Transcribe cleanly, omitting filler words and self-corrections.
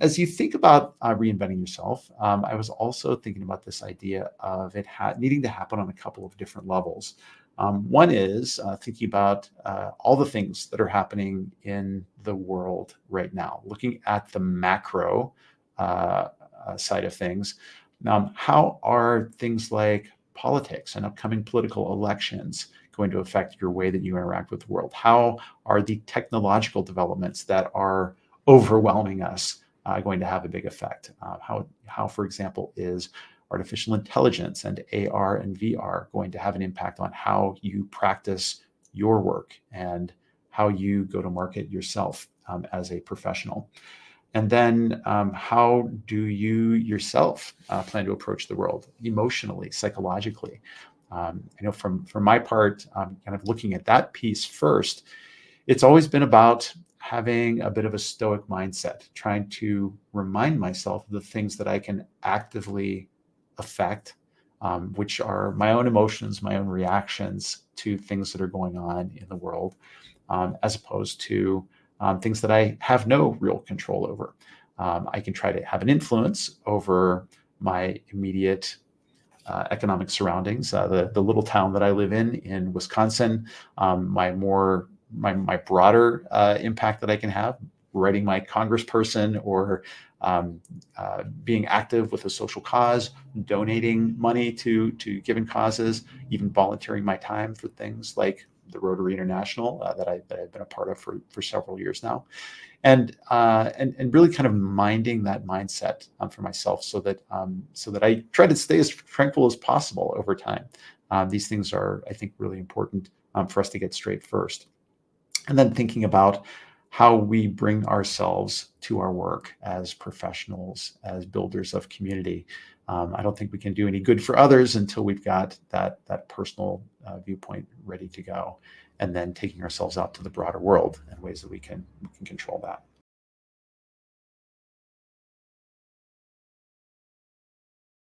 As you think about reinventing yourself, I was also thinking about this idea of it needing to happen on a couple of different levels. One is thinking about all the things that are happening in the world right now, looking at the macro side of things. How are things like politics and upcoming political elections going to affect your way that you interact with the world? How are the technological developments that are overwhelming us going to have a big effect? How, for example, is artificial intelligence and AR and VR going to have an impact on how you practice your work and how you go to market yourself as a professional? And then how do you yourself plan to approach the world emotionally, psychologically? From my part, kind of looking at that piece first, it's always been about having a bit of a stoic mindset, trying to remind myself of the things that I can actively affect, which are my own emotions, my own reactions to things that are going on in the world, as opposed to things that I have no real control over. I can try to have an influence over my immediate economic surroundings. The little town that I live in Wisconsin, my broader impact that I can have, writing my congressperson or being active with a social cause, donating money to given causes, even volunteering my time for things like the Rotary International that I've been a part of for several years now, and really kind of minding that mindset for myself, so that I try to stay as tranquil as possible over time. These things are, I think, really important for us to get straight first, and then thinking about how we bring ourselves to our work as professionals, as builders of community. I don't think we can do any good for others until we've got that personal viewpoint ready to go, and then taking ourselves out to the broader world in ways that we can control that.